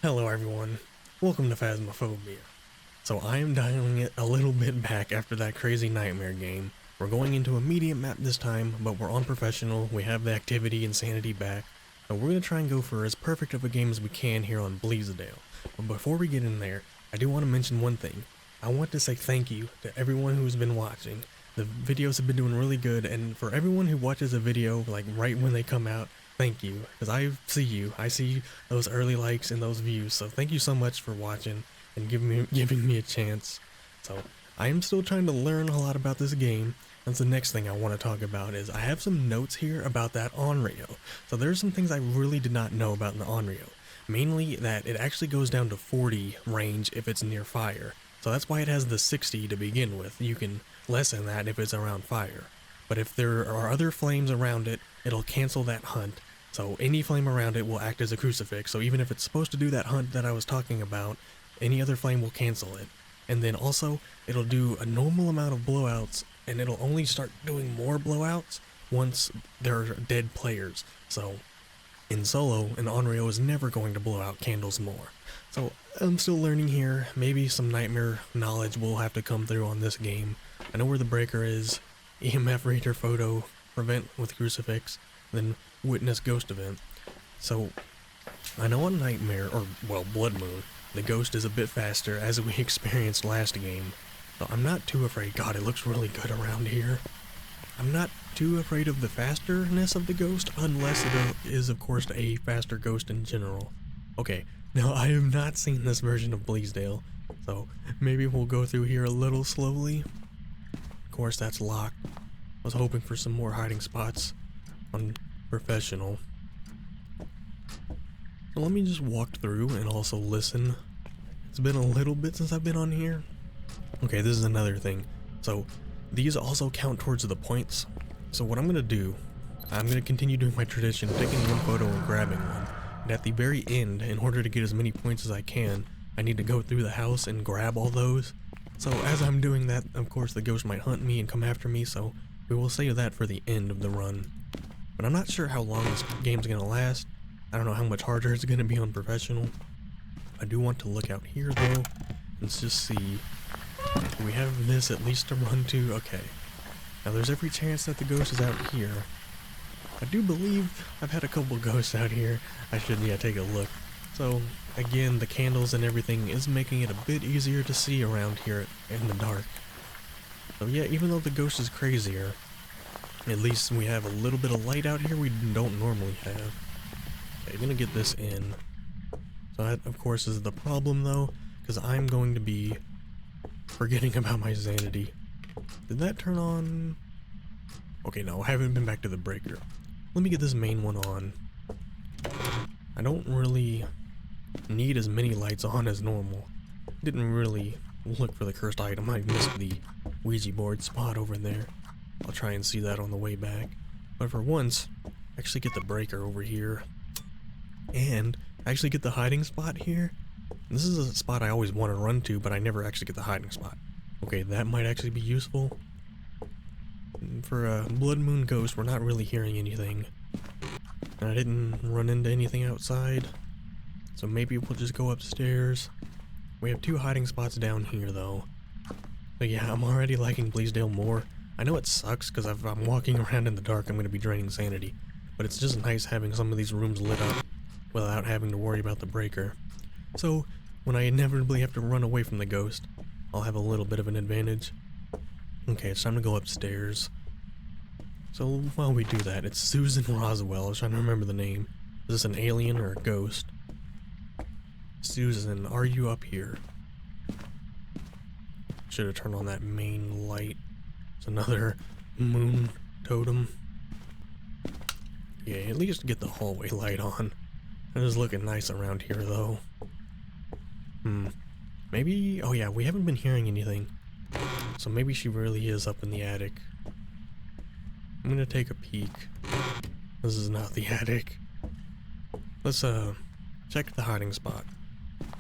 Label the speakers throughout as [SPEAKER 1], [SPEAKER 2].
[SPEAKER 1] Hello everyone, welcome to Phasmophobia. So I am dialing it a little bit back after that crazy nightmare game. We're going into a medium map this time, but we're on professional, we have the activity and sanity back, so we're going to try and go for as perfect of a game as we can here on Bleasdale. But before we get in there, I do want to mention one thing. I want to say thank you to everyone who's been watching. The videos have been doing really good, and for everyone who watches a video like right when they come out, thank you, because I see those early likes and those views, so thank you so much for watching and giving me a chance. So I am still trying to learn a lot about this game. That's the next thing I want to talk about is I have some notes here about that Onryo. So there's some things I really did not know about in the Onryo. Mainly that it actually goes down to 40 range if it's near fire. So that's why it has the 60 to begin with. You can lessen that if it's around fire. But if there are other flames around it, it'll cancel that hunt. So any flame around it will act as a crucifix. So even if it's supposed to do that hunt that I was talking about, any other flame will cancel it. And then also, it'll do a normal amount of blowouts, and it'll only start doing more blowouts once there are dead players. So in solo, an Onryo is never going to blow out candles more. So I'm still learning here. Maybe some nightmare knowledge will have to come through on this game. I know where the breaker is. EMF reader photo, prevent with crucifix, then witness ghost event. So I know on Nightmare, or well, Blood Moon, the ghost is a bit faster as we experienced last game. So I'm not too afraid. God, it looks really good around here. I'm not too afraid of the fasterness of the ghost, unless it is of course a faster ghost in general. Okay, now I have not seen this version of Bleasdale, so maybe we'll go through here a little slowly. Of course that's locked. I was hoping for some more hiding spots on professional. So let me just walk through and also listen. It's been a little bit since I've been on here. Okay, this is another thing. So these also count towards the points. So what I'm gonna do, I'm gonna continue doing my tradition, taking one photo and grabbing one. And at the very end, in order to get as many points as I can, I need to go through the house and grab all those. So as I'm doing that, of course the ghost might hunt me and come after me, so we will save that for the end of the run. But I'm not sure how long this game's gonna last. I don't know how much harder it's gonna be on professional. I do want to look out here though, and just see. We have this at least to run to. Okay. Now there's every chance that the ghost is out here. I do believe I've had a couple ghosts out here. I should, take a look. So, again, the candles and everything is making it a bit easier to see around here in the dark. So yeah, even though the ghost is crazier, at least we have a little bit of light out here we don't normally have. Okay, I'm gonna get this in. So that, of course, is the problem though, because I'm going to be forgetting about my sanity. Did that turn on? Okay, no, I haven't been back to the breaker. Let me get this main one on. I don't really need as many lights on as normal. Didn't really look for the cursed item. I missed the Ouija board spot over there. I'll try and see that on the way back. But for once, actually get the breaker over here. And actually get the hiding spot here. This is a spot I always want to run to, but I never actually get the hiding spot. Okay, that might actually be useful. For a Blood Moon ghost, we're not really hearing anything. And I didn't run into anything outside. So maybe we'll just go upstairs. We have two hiding spots down here though. But yeah, I'm already liking Bleasdale more. I know it sucks because if I'm walking around in the dark I'm going to be draining sanity. But it's just nice having some of these rooms lit up without having to worry about the breaker. So, when I inevitably have to run away from the ghost, I'll have a little bit of an advantage. Okay, it's time to go upstairs. So, while we do that, it's Susan Roswell. I was trying to remember the name. Is this an alien or a ghost? Susan, are you up here? Should have turned on that main light. It's another moon totem. Yeah, at least get the hallway light on. It is looking nice around here though. Maybe, oh yeah, we haven't been hearing anything. So maybe she really is up in the attic. I'm gonna take a peek. This is not the attic. Let's check the hiding spot.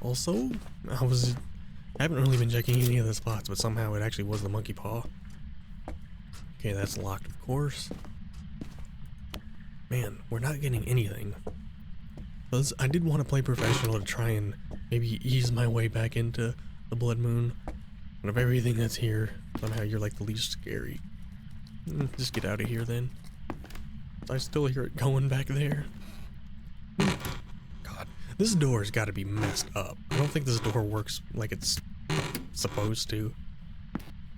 [SPEAKER 1] Also, I haven't really been checking any of the spots, but somehow it actually was the monkey paw. Okay, that's locked, of course. Man, we're not getting anything. I did want to play professional to try and maybe ease my way back into the Blood Moon. And of everything that's here, somehow you're like the least scary. Just get out of here then. I still hear it going back there. God, this door's got to be messed up. I don't think this door works like it's supposed to.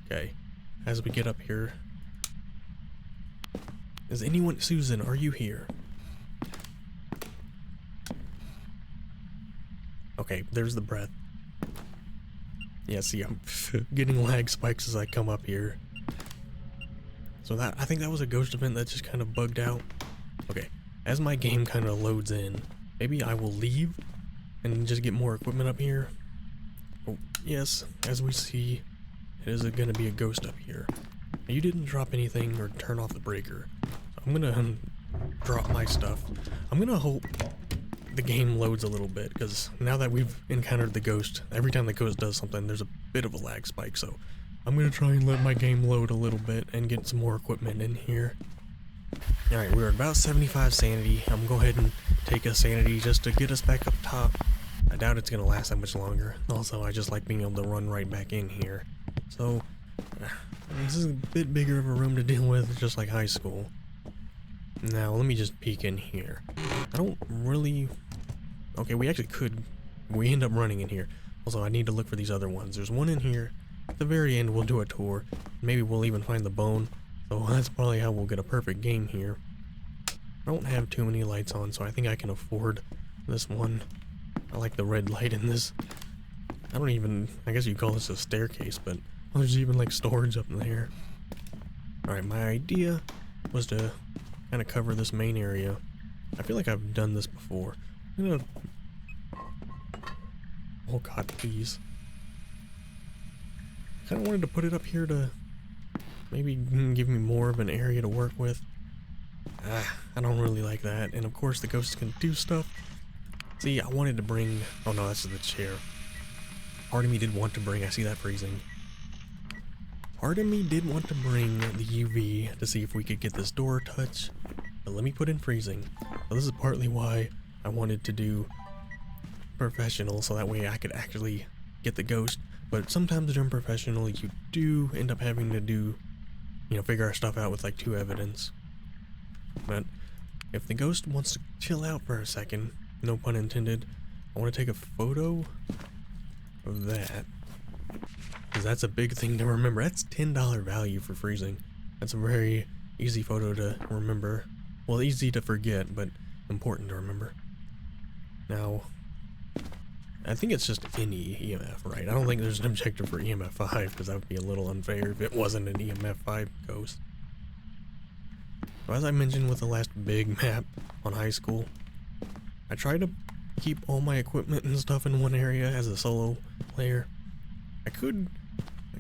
[SPEAKER 1] Okay, as we get up here. Is anyone... Susan, are you here? Okay, there's the breath. Yeah, see, I'm getting lag spikes as I come up here. So that, I think that was a ghost event that just kind of bugged out. Okay, as my game kind of loads in, maybe I will leave and just get more equipment up here. Oh, yes, as we see, it is going to be a ghost up here. You didn't drop anything or turn off the breaker. So I'm going to drop my stuff. I'm going to hope the game loads a little bit, because now that we've encountered the ghost, every time the ghost does something, there's a bit of a lag spike, so I'm going to try and let my game load a little bit and get some more equipment in here. Alright, we're at about 75 sanity. I'm going to go ahead and take a sanity just to get us back up top. I doubt it's going to last that much longer. Also, I just like being able to run right back in here. So, this is a bit bigger of a room to deal with, just like high school. Now, let me just peek in here. I don't really... Okay, we actually could... We end up running in here. Also, I need to look for these other ones. There's one in here. At the very end, we'll do a tour. Maybe we'll even find the bone. So that's probably how we'll get a perfect game here. I don't have too many lights on, so I think I can afford this one. I like the red light in this. I don't even... I guess you call this a staircase, but... Well, there's even like storage up in there. Alright, my idea was to kind of cover this main area. I feel like I've done this before. I'm gonna... Oh god, please. I kind of wanted to put it up here to maybe give me more of an area to work with. I don't really like that. And of course the ghosts can do stuff. See, I wanted to bring... Oh no, that's the chair. Part of me did want to bring... I see that freezing. Part of me did want to bring the UV to see if we could get this door touch, but let me put in freezing. So this is partly why I wanted to do professional, so that way I could actually get the ghost. But sometimes during professional, you do end up having to do, you know, figure our stuff out with like 2 evidence. But if the ghost wants to chill out for a second, no pun intended, I want to take a photo of that. Because that's a big thing to remember. That's $10 value for freezing. That's a very easy photo to remember. Well, easy to forget, but important to remember. Now, I think it's just any EMF, right? I don't think there's an objective for EMF 5, because that would be a little unfair if it wasn't an EMF 5 ghost. So as I mentioned with the last big map on high school, I try to keep all my equipment and stuff in one area as a solo player. I could,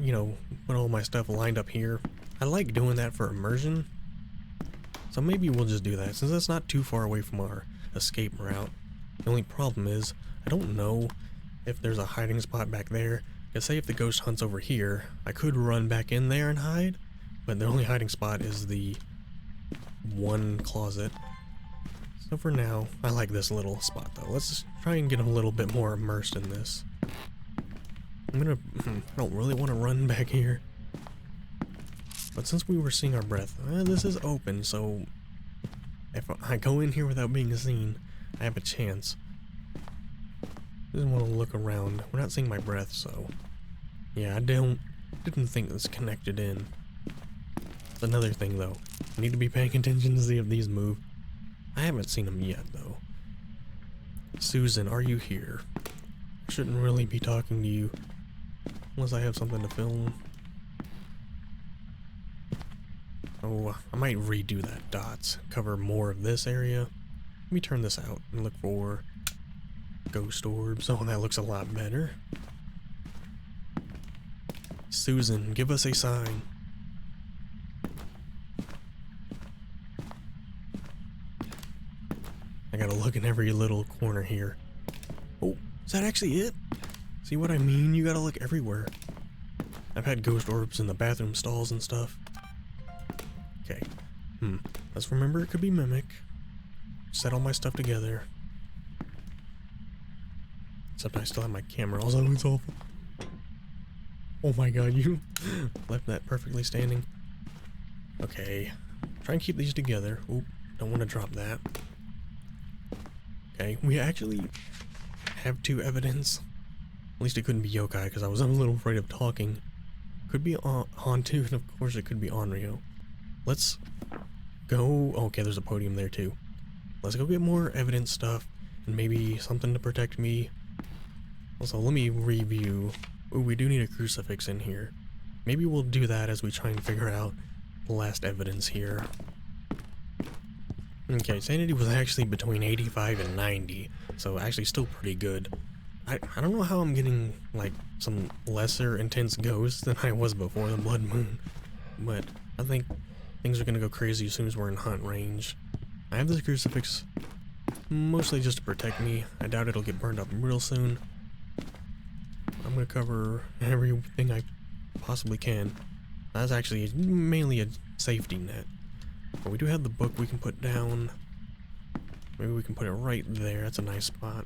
[SPEAKER 1] you know, put all my stuff lined up here. I like doing that for immersion. So maybe we'll just do that, since that's not too far away from our escape route. The only problem is, I don't know if there's a hiding spot back there. Because say if the ghost hunts over here, I could run back in there and hide, but the only hiding spot is the one closet. So for now, I like this little spot though. Let's just try and get a little bit more immersed in this. I don't really want to run back here. But since we were seeing our breath, this is open, so if I go in here without being seen, I have a chance. Just want to look around. We're not seeing my breath, so yeah, I didn't think this connected in. That's another thing though. I need to be paying attention to see if these move. I haven't seen them yet though. Susan, are you here? I shouldn't really be talking to you unless I have something to film. Oh, I might redo that dots, cover more of this area. Let me turn this out and look for ghost orbs. Oh, that looks a lot better. Susan, give us a sign. I gotta look in every little corner here. Oh, is that actually it? See what I mean? You gotta look everywhere. I've had ghost orbs in the bathroom stalls and stuff. Okay. Let's remember it could be Mimic. Set all my stuff together. Except I still have my camera. Also, it's awful. Oh my god, you left that perfectly standing. Okay. Try and keep these together. Oop, don't want to drop that. Okay, we actually have 2 evidence. At least it couldn't be yokai, because I was a little afraid of talking. Could be Hantu, and of course it could be Onryo. Let's go... Okay, there's a podium there too. Let's go get more evidence stuff, and maybe something to protect me. Also, let me review. Ooh, we do need a crucifix in here. Maybe we'll do that as we try and figure out the last evidence here. Okay, sanity was actually between 85 and 90, so actually still pretty good. I don't know how I'm getting, like, some lesser intense ghosts than I was before the blood moon, but I think things are gonna go crazy as soon as we're in hunt range. I have this crucifix mostly just to protect me. I doubt it'll get burned up real soon. I'm gonna cover everything I possibly can. That's actually mainly a safety net. But we do have the book we can put down. Maybe we can put it right there. That's a nice spot.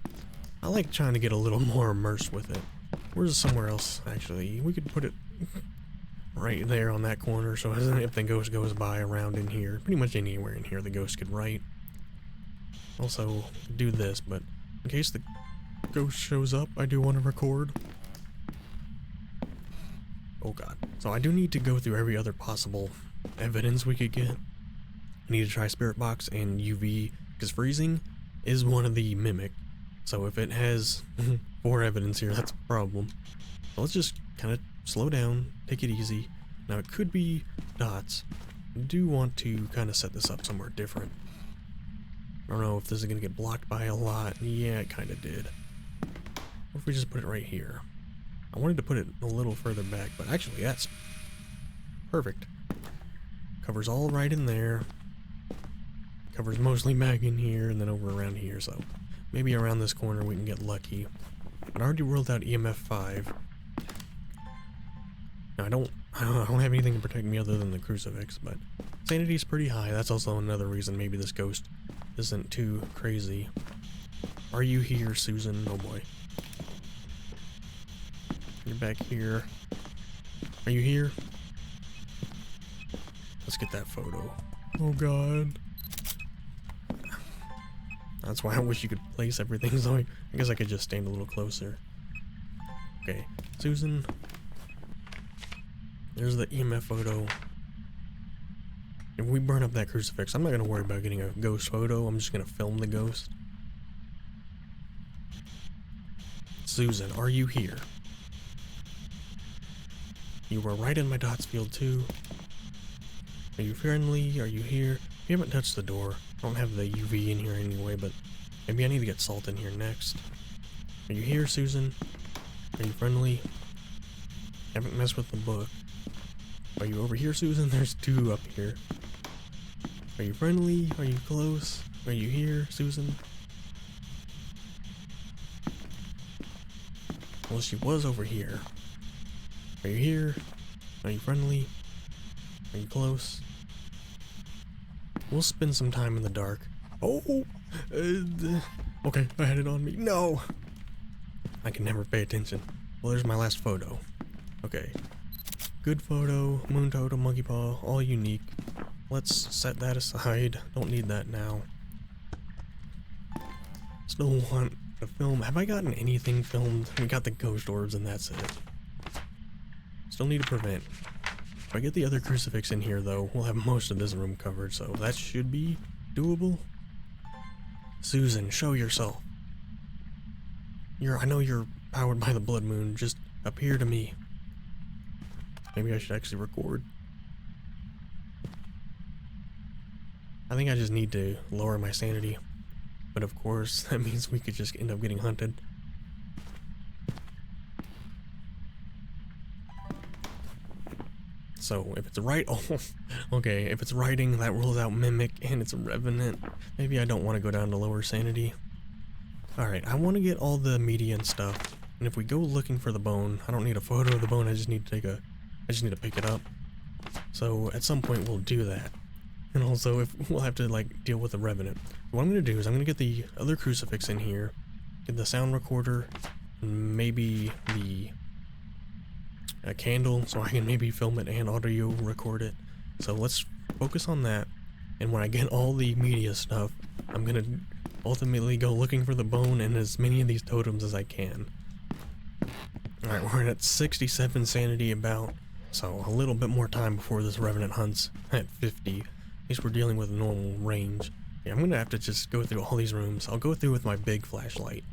[SPEAKER 1] I like trying to get a little more immersed with it. Where's somewhere else, actually? We could put it right there on that corner, so if the ghost goes by around in here, pretty much anywhere in here the ghost could write. Also, do this, but in case the ghost shows up, I do want to record. Oh god. So I do need to go through every other possible evidence we could get. I need to try Spirit Box and UV, because freezing is one of the mimic. So if it has 4 evidence here, that's a problem. So let's just kind of slow down, take it easy. Now it could be dots. I do want to kind of set this up somewhere different. I don't know if this is going to get blocked by a lot. Yeah, it kind of did. What if we just put it right here? I wanted to put it a little further back, but actually that's perfect. Covers all right in there. Covers mostly back in here and then over around here, so maybe around this corner we can get lucky. But I already ruled out EMF 5. Now I don't have anything to protect me other than the crucifix, but sanity's pretty high. That's also another reason maybe this ghost isn't too crazy. Are you here, Susan? Oh boy. You're back here. Are you here? Let's get that photo. Oh god. That's why I wish you could place everything, so I guess I could just stand a little closer. Okay, Susan. There's the EMF photo. If we burn up that crucifix, I'm not gonna worry about getting a ghost photo. I'm just gonna film the ghost. Susan, are you here? You were right in my dots field too. Are you friendly? Are you here? We haven't touched the door. I don't have the UV in here anyway, but maybe I need to get salt in here next. Are you here, Susan? Are you friendly? Haven't messed with the book. Are you over here, Susan? There's 2 up here. Are you friendly? Are you close? Are you here, Susan? Well, she was over here. Are you here? Are you friendly? Are you close? We'll spend some time in the dark. Oh! Okay, I had it on me. No! I can never pay attention. Well, there's my last photo. Okay. Good photo, moon totem, monkey paw, all unique. Let's set that aside. Don't need that now. Still want to film. Have I gotten anything filmed? We got the ghost orbs and that's it. Still need to prevent. If I get the other crucifix in here though, we'll have most of this room covered, so that should be doable. Susan, show yourself. I know you're powered by the blood moon, just appear to me. Maybe I should actually record. I think I just need to lower my sanity. But of course, that means we could just end up getting hunted. So, if it's right, oh, okay, if it's writing, that rules out Mimic, and it's a Revenant. Maybe I don't want to go down to lower sanity. Alright, I want to get all the media and stuff, and if we go looking for the bone, I don't need a photo of the bone, I just need to pick it up. So, at some point we'll do that. And also, if we'll have to, like, deal with the Revenant. What I'm going to do is I'm going to get the other crucifix in here, get the sound recorder, maybe a candle so I can maybe film it and audio record it. So let's focus on that. And when I get all the media stuff, I'm gonna ultimately go looking for the bone and as many of these totems as I can. Alright, we're at 67 sanity about, so a little bit more time before this revenant hunts at 50. At least we're dealing with normal range. Yeah, I'm gonna have to just go through all these rooms. I'll go through with my big flashlight.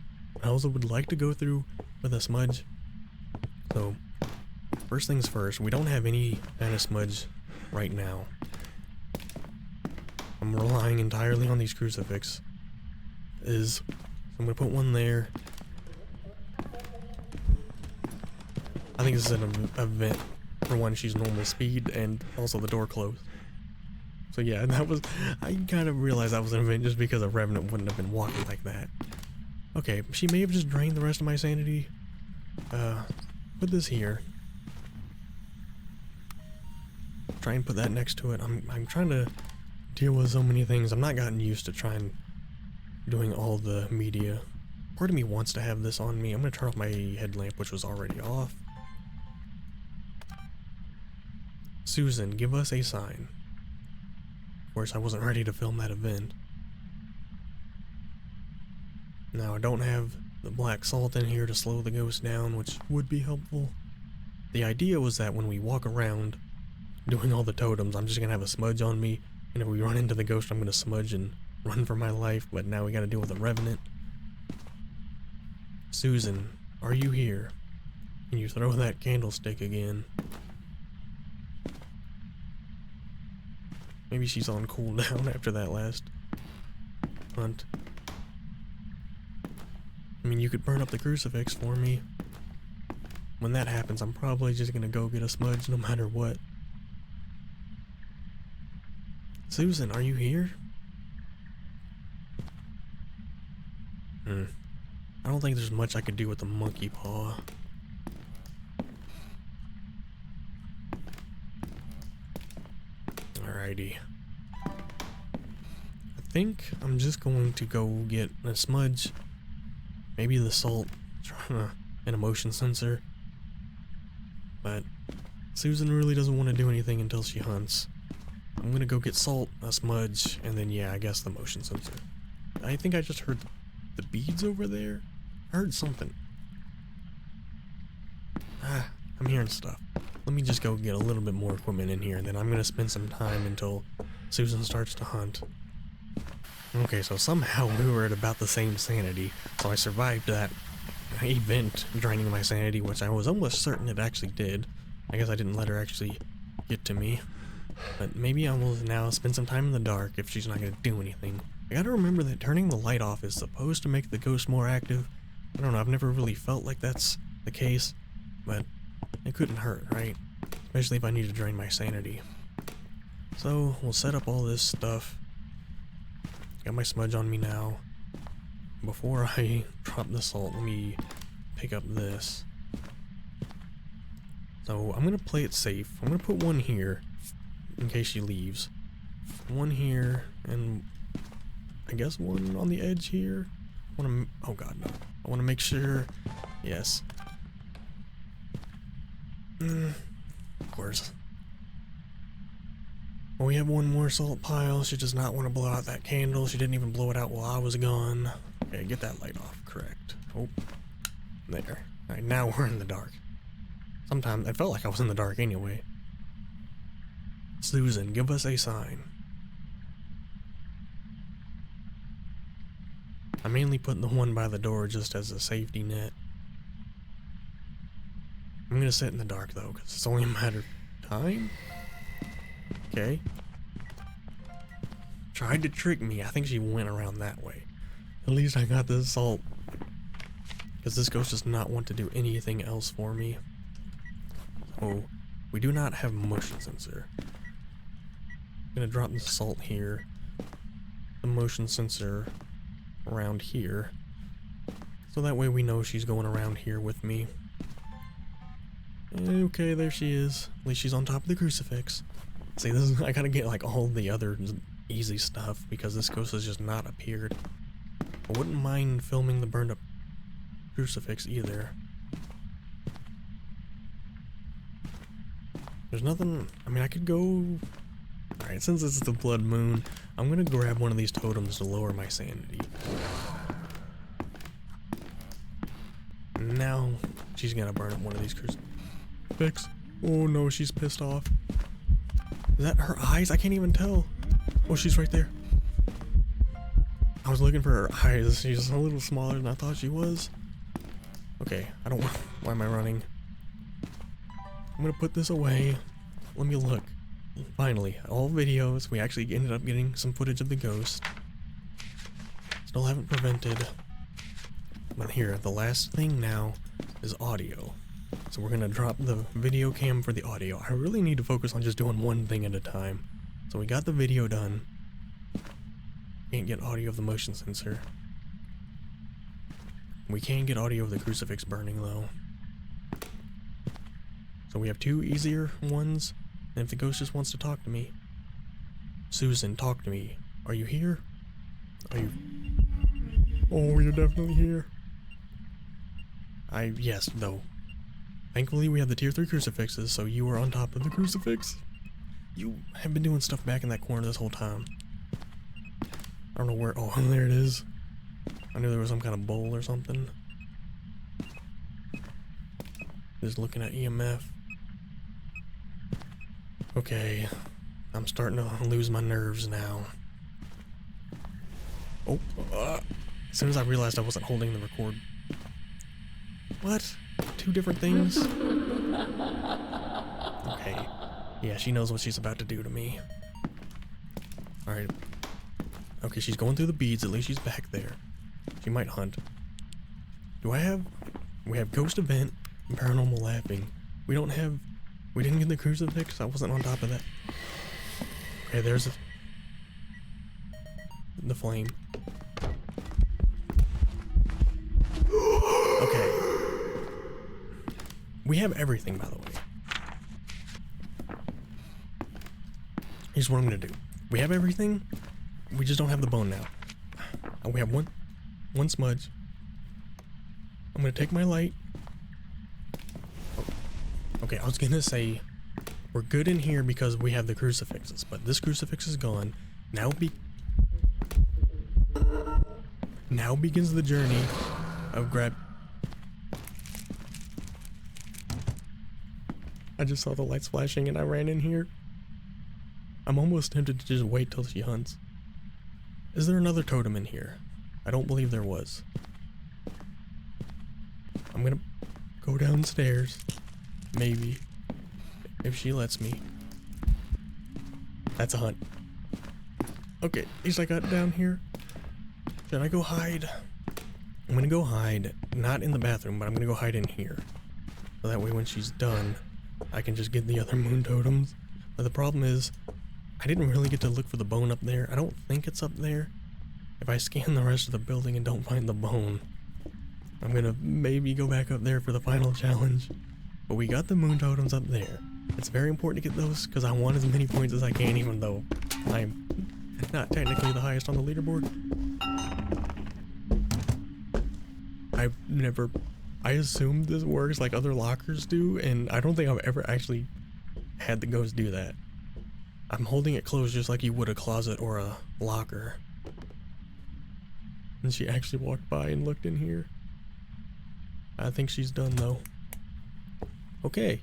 [SPEAKER 1] I also would like to go through with a smudge. So, first things first, we don't have any kind of smudge right now. I'm relying entirely on these crucifix. So I'm gonna put one there. I think this is an event. For one, she's normal speed, and also the door closed. So yeah, I kind of realized that was an event just because a revenant wouldn't have been walking like that. Okay, she may have just drained the rest of my sanity. Put this here. Try and put that next to it. I'm trying to deal with so many things. I'm not gotten used to trying doing all the media. Part of me wants to have this on me. I'm gonna turn off my headlamp, which was already off. Susan, give us a sign. Of course, I wasn't ready to film that event. Now, I don't have the black salt in here to slow the ghost down, which would be helpful. The idea was that when we walk around doing all the totems, I'm just gonna have a smudge on me, and if we run into the ghost, I'm gonna smudge and run for my life, but now we gotta deal with a revenant. Susan, are you here? Can you throw that candlestick again? Maybe she's on cooldown after that last hunt. I mean, you could burn up the crucifix for me. When that happens, I'm probably just gonna go get a smudge no matter what. Susan, are you here? I don't think there's much I could do with the monkey paw. Alrighty. I think I'm just going to go get a smudge. Maybe the salt. An emotion sensor. But Susan really doesn't want to do anything until she hunts. I'm gonna go get salt, a smudge, and then yeah, I guess the motion sensor. I think I just heard the beads over there? I heard something. I'm hearing stuff. Let me just go get a little bit more equipment in here, and then I'm gonna spend some time until Susan starts to hunt. Okay, so somehow we were at about the same sanity, so I survived that event draining my sanity, which I was almost certain it actually did. I guess I didn't let her actually get to me. But maybe I will now spend some time in the dark if she's not going to do anything. I gotta remember that turning the light off is supposed to make the ghost more active. I don't know, I've never really felt like that's the case, but it couldn't hurt, right? Especially if I need to drain my sanity. So, we'll set up all this stuff. Got my smudge on me now. Before I drop the salt, let me pick up this. So, I'm gonna play it safe. I'm gonna put one here in case she leaves. One here, and I guess one on the edge here. Oh god, no. I want to make sure. Yes. Of course. Well, we have one more salt pile. She does not want to blow out that candle. She didn't even blow it out while I was gone. Okay, get that light off. Correct. Oh. There. Alright, now we're in the dark. Sometimes I felt like I was in the dark anyway. Susan, give us a sign. I mainly put the one by the door just as a safety net. I'm gonna sit in the dark though, because it's only a matter of time. Okay. Tried to trick me. I think she went around that way. At least I got the salt. Because this ghost does not want to do anything else for me. Oh, we do not have motion sensor. I'm gonna drop the salt here. The motion sensor around here. So that way we know she's going around here with me. Okay, there she is. At least she's on top of the crucifix. See, this is, I gotta get like all the other easy stuff because this ghost has just not appeared. I wouldn't mind filming the burned up crucifix either. There's nothing. I mean, I could go. Alright, since it's the blood moon, I'm gonna grab one of these totems to lower my sanity. Now, she's gonna burn up one of these crucifix. Oh no, she's pissed off. Is that her eyes? I can't even tell. Oh, she's right there. I was looking for her eyes. She's a little smaller than I thought she was. Okay, I don't. Why am I running? I'm gonna put this away. Let me look. Finally, all videos. We actually ended up getting some footage of the ghost. Still haven't prevented. But here, the last thing now is audio. So we're gonna drop the video cam for the audio. I really need to focus on just doing one thing at a time. So we got the video done. Can't get audio of the motion sensor. We can get audio of the crucifix burning though. So we have two easier ones. And if the ghost just wants to talk to me. Susan, talk to me. Are you here? Are you? Oh, you're definitely here. Yes, though. Thankfully we have the tier 3 crucifixes, so you are on top of the crucifix. You have been doing stuff back in that corner this whole time. I don't know where. Oh, there it is. I knew there was some kind of bowl or something. Just looking at EMF. Okay, I'm starting to lose my nerves now. Oh, as soon as I realized I wasn't holding the record. What? Two different things? Okay, yeah, she knows what she's about to do to me. Alright. Okay, she's going through the beads, at least she's back there. She might hunt. We have ghost event and paranormal laughing. We didn't get the crucifix. I wasn't on top of that. Okay, there's the flame. Okay. We have everything, by the way. Here's what I'm gonna do. We have everything. We just don't have the bone now. We have one smudge. I'm gonna take my light. Okay, I was gonna say we're good in here because we have the crucifixes, but this crucifix is gone. Now begins the journey of I just saw the lights flashing and I ran in here. I'm almost tempted to just wait till she hunts. Is there another totem in here? I don't believe there was. I'm gonna go downstairs. Maybe. If she lets me. That's a hunt. Okay, at least I got down here. Should I go hide? I'm gonna go hide, not in the bathroom, but I'm gonna go hide in here. So that way when she's done, I can just get the other moon totems. But the problem is, I didn't really get to look for the bone up there. I don't think it's up there. If I scan the rest of the building and don't find the bone, I'm gonna maybe go back up there for the final challenge. But we got the moon totems up there. It's very important to get those because I want as many points as I can, even though I'm not technically the highest on the leaderboard. I assumed this works like other lockers do, and I don't think I've ever actually had the ghost do that. I'm holding it closed just like you would a closet or a locker. And she actually walked by and looked in here. I think she's done though. Okay,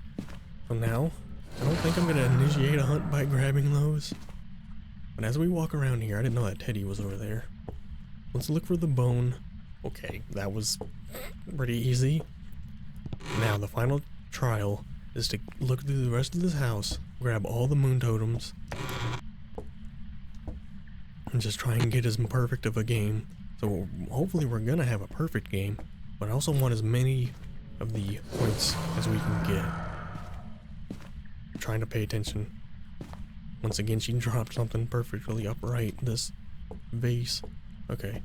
[SPEAKER 1] so now, I don't think I'm gonna initiate a hunt by grabbing those. But as we walk around here, I didn't know that Teddy was over there. Let's look for the bone. Okay, that was pretty easy. Now, the final trial is to look through the rest of this house, grab all the moon totems, and just try and get as perfect of a game. So hopefully we're gonna have a perfect game, but I also want as many of the points as we can get. I'm trying to pay attention. Once again, she dropped something perfectly upright, this vase. Okay.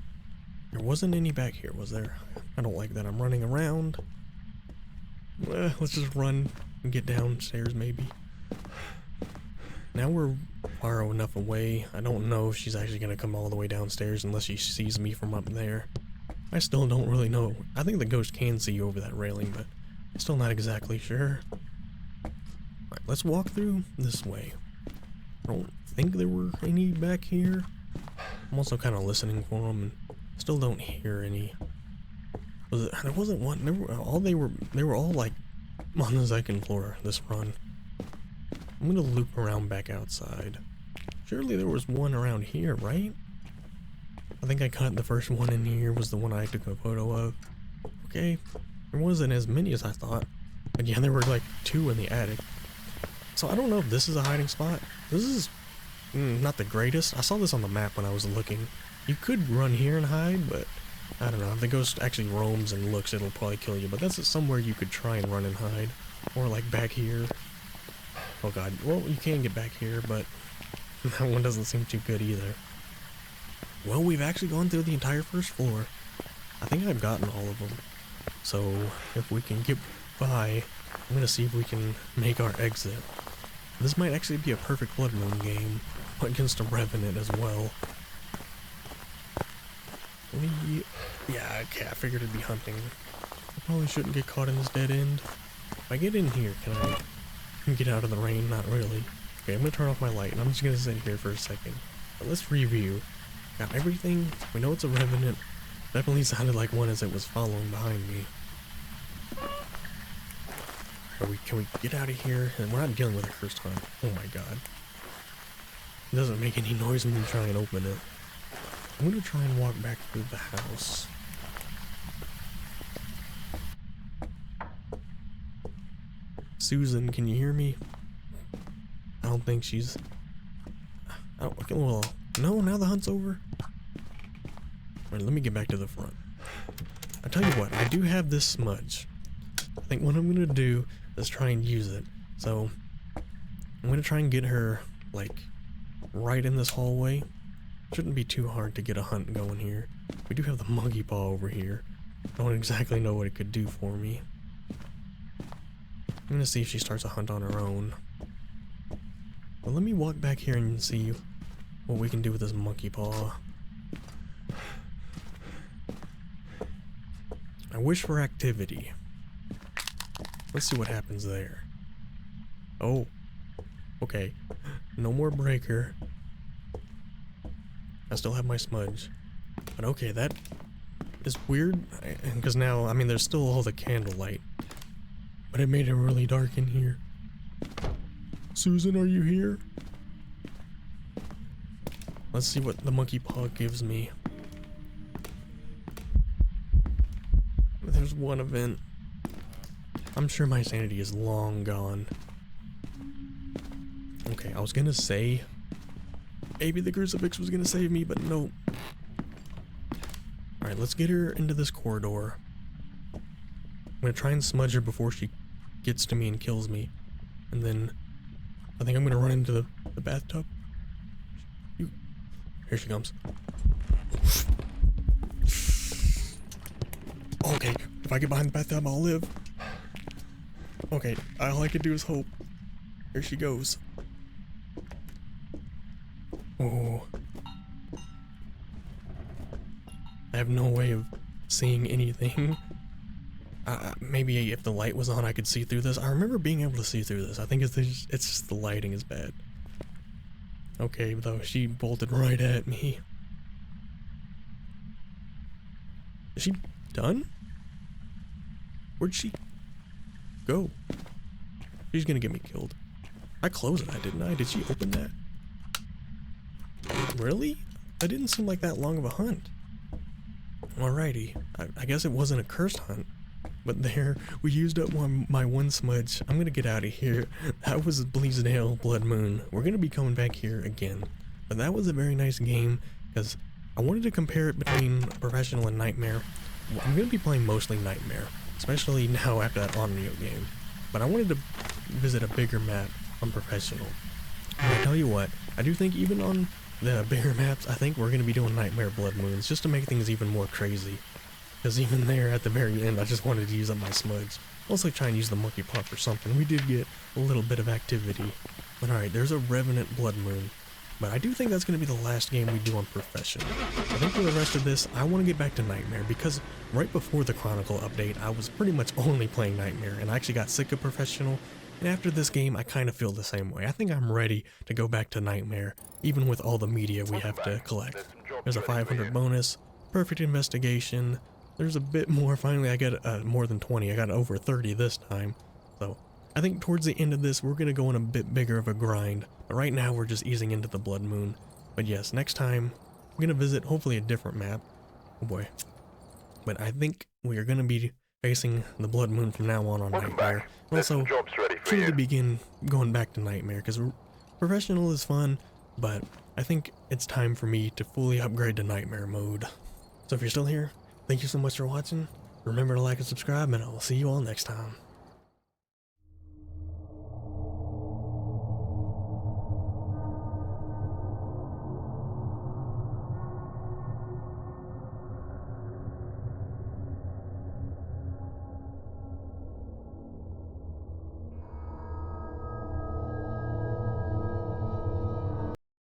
[SPEAKER 1] There wasn't any back here, was there? I don't like that. I'm running around. Let's just run and get downstairs, maybe. Now we're far enough away. I don't know if she's actually gonna come all the way downstairs unless she sees me from up there. I still don't really know. I think the ghost can see over that railing, but I'm still not exactly sure. Alright, let's walk through this way. I don't think there were any back here. I'm also kind of listening for them and still don't hear any. There wasn't one. They were all like on the second floor this run. I'm gonna loop around back outside. Surely there was one around here, right? I think I caught the first one in here was the one I took a photo of. Okay, there wasn't as many as I thought. But yeah, there were like 2 in the attic. So I don't know if this is a hiding spot. This is not the greatest. I saw this on the map when I was looking. You could run here and hide, but I don't know. If the ghost actually roams and looks, it'll probably kill you. But that's somewhere you could try and run and hide. Or like back here. Oh god. Well, you can get back here, but that one doesn't seem too good either. Well, we've actually gone through the entire first floor. I think I've gotten all of them. So, if we can get by, I'm gonna see if we can make our exit. This might actually be a perfect Blood Moon game against a Revenant as well. Yeah, okay, I figured it'd be hunting. I probably shouldn't get caught in this dead end. If I get in here, can I get out of the rain? Not really. Okay, I'm gonna turn off my light and I'm just gonna sit here for a second. But let's review. Got everything. We know it's a Revenant. Definitely sounded like one as it was following behind me. Can we get out of here? And we're not dealing with it first time. Oh my god. It doesn't make any noise when you try and open it. I'm gonna try and walk back through the house. Susan, can you hear me? I don't think she's... Oh, okay, well, no, now the hunt's over. Alright, let me get back to the front. I tell you what, I do have this smudge. I think what I'm gonna do is try and use it. So, I'm gonna try and get her, like, right in this hallway. Shouldn't be too hard to get a hunt going here. We do have the monkey paw over here. I don't exactly know what it could do for me. I'm gonna see if she starts a hunt on her own. Well, let me walk back here and see what we can do with this monkey paw. I wish for activity. Let's see what happens there. Oh. Okay. No more breaker. I still have my smudge. But okay, that is weird. Because now, I mean, there's still all the candlelight. But it made it really dark in here. Susan, are you here? Let's see what the monkey paw gives me. There's one event. I'm sure my sanity is long gone. Okay, I was gonna say maybe the crucifix was gonna save me, but no. Alright, let's get her into this corridor. I'm gonna try and smudge her before she gets to me and kills me. And then I think I'm gonna run into the bathtub. Here she comes. Okay, if I get behind the bathtub, I'll live. Okay, all I can do is hope. Here she goes. Oh. I have no way of seeing anything. Maybe if the light was on, I could see through this. I remember being able to see through this. I think it's just the lighting is bad. Okay, though, she bolted right at me. Is she done? Where'd she go? She's gonna get me killed. I closed that, didn't I? Did she open that? Really? That didn't seem like that long of a hunt. Alrighty. I guess it wasn't a cursed hunt. But there, we used up my one smudge. I'm gonna get out of here. That was Bleasdale Blood Moon. We're gonna be coming back here again. But that was a very nice game, because I wanted to compare it between Professional and Nightmare. I'm gonna be playing mostly Nightmare, especially now after that Onryo game. But I wanted to visit a bigger map on Professional. And I tell you what, I do think even on the bigger maps, I think we're gonna be doing Nightmare Blood Moons, just to make things even more crazy. Because even there, at the very end, I just wanted to use up my smudge. Also try and use the monkey paw or something. We did get a little bit of activity. But alright, there's a Revenant Blood Moon. But I do think that's going to be the last game we do on Professional. I think for the rest of this, I want to get back to Nightmare, because right before the Chronicle update, I was pretty much only playing Nightmare, and I actually got sick of Professional, and after this game, I kind of feel the same way. I think I'm ready to go back to Nightmare, even with all the media we have to collect. There's a 500 bonus, perfect investigation, there's a bit more. Finally I get more than 20, I got over 30 this time, so I think towards the end of this, we're going to go on a bit bigger of a grind. But right now, we're just easing into the Blood Moon. But yes, next time, we're going to visit hopefully a different map. Oh boy. But I think we are going to be facing the Blood Moon from now on Nightmare. And also, truly begin going back to Nightmare, because Professional is fun, but I think it's time for me to fully upgrade to Nightmare mode. So if you're still here, thank you so much for watching. Remember to like and subscribe, and I will see you all next time.